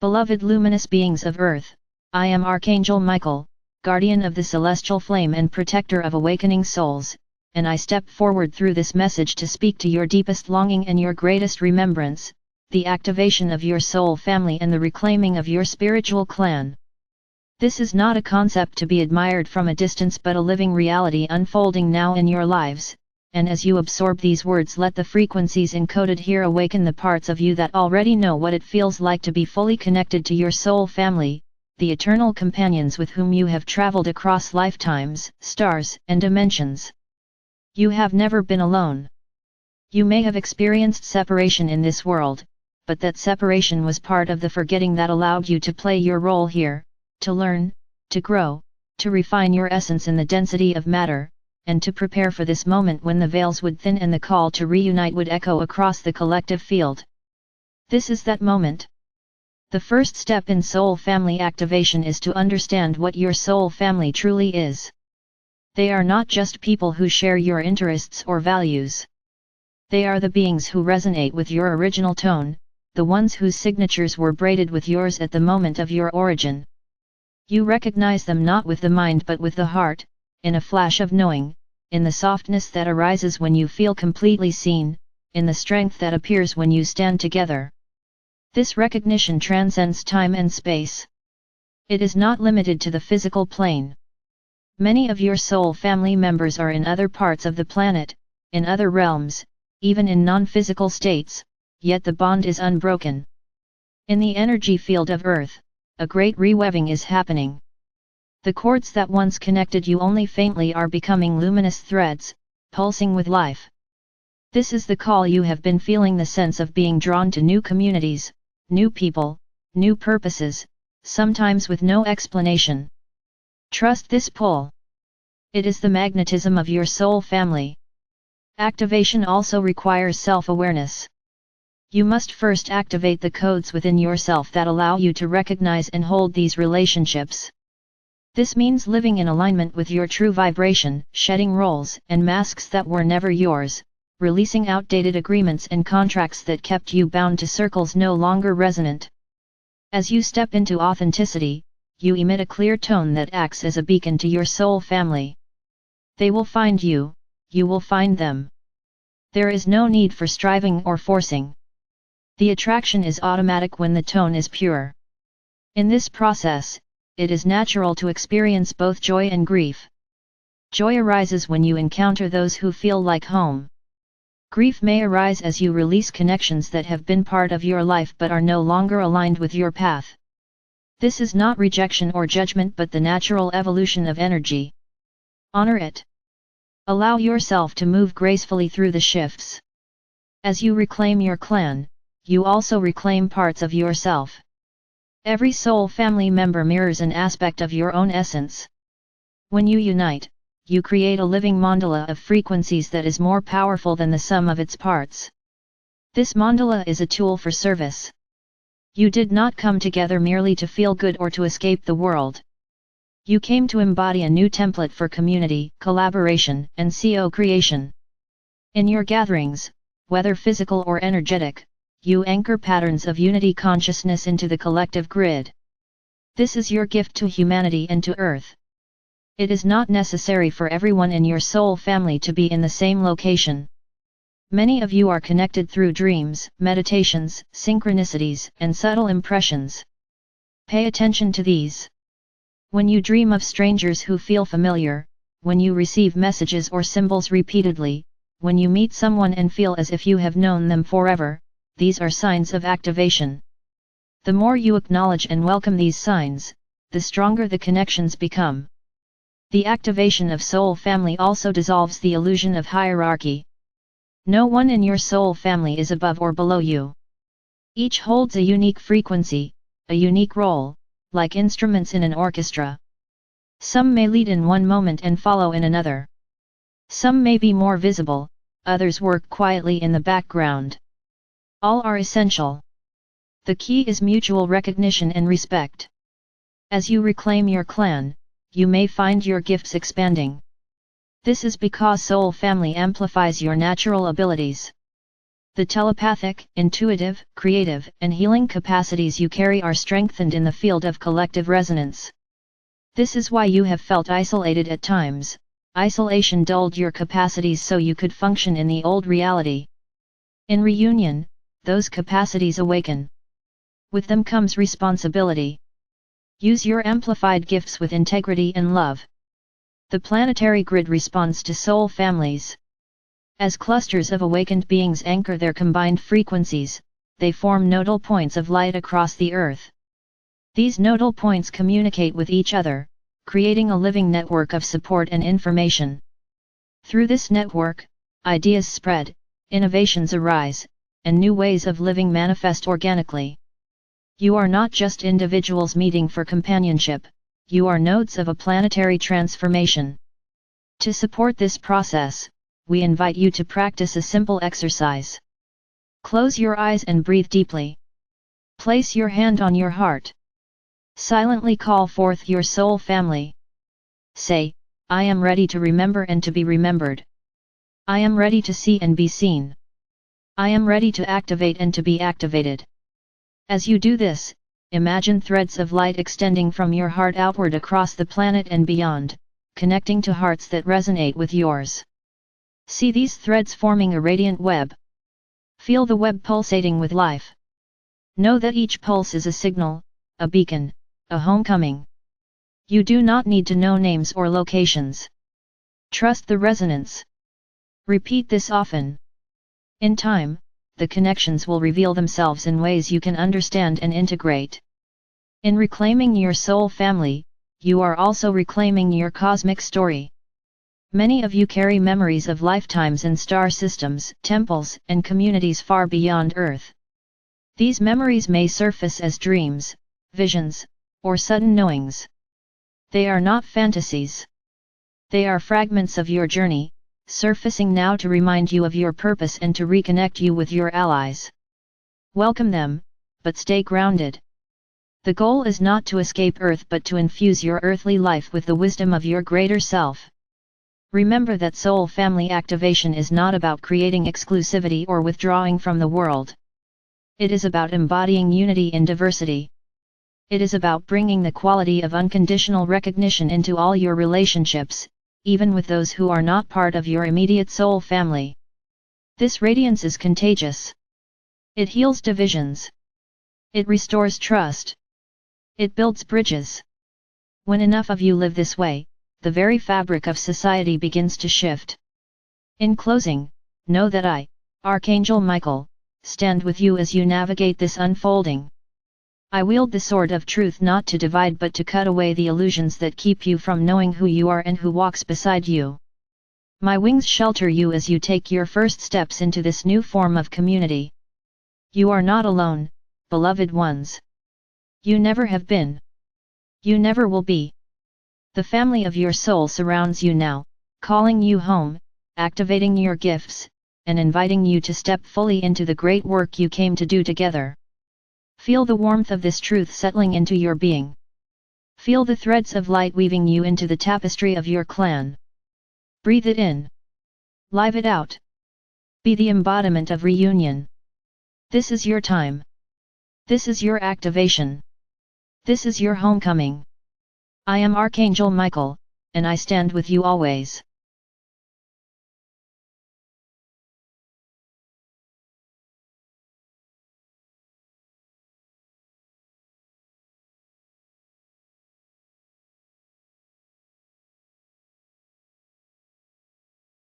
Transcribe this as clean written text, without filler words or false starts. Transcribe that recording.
Beloved luminous beings of Earth, I am Archangel Michael, guardian of the celestial flame and protector of awakening souls, and I step forward through this message to speak to your deepest longing and your greatest remembrance, the activation of your soul family and the reclaiming of your spiritual clan. This is not a concept to be admired from a distance but a living reality unfolding now in your lives, and as you absorb these words, let the frequencies encoded here awaken the parts of you that already know what it feels like to be fully connected to your soul family, the eternal companions with whom you have traveled across lifetimes, stars, and dimensions. You have never been alone. You may have experienced separation in this world, but that separation was part of the forgetting that allowed you to play your role here, to learn, to grow, to refine your essence in the density of matter, and to prepare for this moment when the veils would thin and the call to reunite would echo across the collective field. This is that moment. The first step in soul family activation is to understand what your soul family truly is. They are not just people who share your interests or values. They are the beings who resonate with your original tone, the ones whose signatures were braided with yours at the moment of your origin. You recognize them not with the mind but with the heart, in a flash of knowing, in the softness that arises when you feel completely seen, in the strength that appears when you stand together. This recognition transcends time and space. It is not limited to the physical plane. Many of your soul family members are in other parts of the planet, in other realms, even in non-physical states, yet the bond is unbroken. In the energy field of Earth, a great reweaving is happening. The cords that once connected you only faintly are becoming luminous threads, pulsing with life. This is the call you have been feeling, the sense of being drawn to new communities, new people, new purposes, sometimes with no explanation. Trust this pull. It is the magnetism of your soul family. Activation also requires self-awareness. You must first activate the codes within yourself that allow you to recognize and hold these relationships. This means living in alignment with your true vibration, shedding roles and masks that were never yours, releasing outdated agreements and contracts that kept you bound to circles no longer resonant. As you step into authenticity, you emit a clear tone that acts as a beacon to your soul family. They will find you, you will find them. There is no need for striving or forcing. The attraction is automatic when the tone is pure. In this process, it is natural to experience both joy and grief. Joy arises when you encounter those who feel like home. Grief may arise as you release connections that have been part of your life but are no longer aligned with your path. This is not rejection or judgment but the natural evolution of energy. Honor it. Allow yourself to move gracefully through the shifts. As you reclaim your clan, you also reclaim parts of yourself. Every soul family member mirrors an aspect of your own essence. When you unite, you create a living mandala of frequencies that is more powerful than the sum of its parts. This mandala is a tool for service. You did not come together merely to feel good or to escape the world. You came to embody a new template for community, collaboration, and co-creation. In your gatherings, whether physical or energetic, you anchor patterns of unity consciousness into the collective grid. This is your gift to humanity and to Earth. It is not necessary for everyone in your soul family to be in the same location. Many of you are connected through dreams, meditations, synchronicities, and subtle impressions. Pay attention to these. When you dream of strangers who feel familiar, when you receive messages or symbols repeatedly, when you meet someone and feel as if you have known them forever, these are signs of activation. The more you acknowledge and welcome these signs, the stronger the connections become. The activation of soul family also dissolves the illusion of hierarchy. No one in your soul family is above or below you. Each holds a unique frequency, a unique role, like instruments in an orchestra. Some may lead in one moment and follow in another. Some may be more visible, others work quietly in the background. All are essential. The key is mutual recognition and respect. As you reclaim your clan, you may find your gifts expanding. This is because soul family amplifies your natural abilities. The telepathic, intuitive, creative, and healing capacities you carry are strengthened in the field of collective resonance. This is why you have felt isolated at times. Isolation dulled your capacities so you could function in the old reality. In reunion, those capacities awaken. With them comes responsibility. Use your amplified gifts with integrity and love. The planetary grid responds to soul families. As clusters of awakened beings anchor their combined frequencies, they form nodal points of light across the earth. These nodal points communicate with each other, creating a living network of support and information. Through this network, ideas spread, innovations arise, and new ways of living manifest organically. You are not just individuals meeting for companionship, you are nodes of a planetary transformation. To support this process, we invite you to practice a simple exercise. Close your eyes and breathe deeply. Place your hand on your heart. Silently call forth your soul family. Say, I am ready to remember and to be remembered. I am ready to see and be seen. I am ready to activate and to be activated. As you do this, imagine threads of light extending from your heart outward across the planet and beyond, connecting to hearts that resonate with yours. See these threads forming a radiant web. Feel the web pulsating with life. Know that each pulse is a signal, a beacon, a homecoming. You do not need to know names or locations. Trust the resonance. Repeat this often. In time, the connections will reveal themselves in ways you can understand and integrate. In reclaiming your soul family, you are also reclaiming your cosmic story. Many of you carry memories of lifetimes in star systems, temples, and communities far beyond Earth. These memories may surface as dreams, visions, or sudden knowings. They are not fantasies. They are fragments of your journey, surfacing now to remind you of your purpose and to reconnect you with your allies. Welcome them, but stay grounded. The goal is not to escape Earth but to infuse your earthly life with the wisdom of your greater self. Remember that soul family activation is not about creating exclusivity or withdrawing from the world. It is about embodying unity in diversity. It is about bringing the quality of unconditional recognition into all your relationships, even with those who are not part of your immediate soul family. This radiance is contagious. It heals divisions. It restores trust. It builds bridges. When enough of you live this way, the very fabric of society begins to shift. In closing, know that I, Archangel Michael, stand with you as you navigate this unfolding. I wield the sword of truth not to divide but to cut away the illusions that keep you from knowing who you are and who walks beside you. My wings shelter you as you take your first steps into this new form of community. You are not alone, beloved ones. You never have been. You never will be. The family of your soul surrounds you now, calling you home, activating your gifts, and inviting you to step fully into the great work you came to do together. Feel the warmth of this truth settling into your being. Feel the threads of light weaving you into the tapestry of your clan. Breathe it in. Live it out. Be the embodiment of reunion. This is your time. This is your activation. This is your homecoming. I am Archangel Michael, and I stand with you always.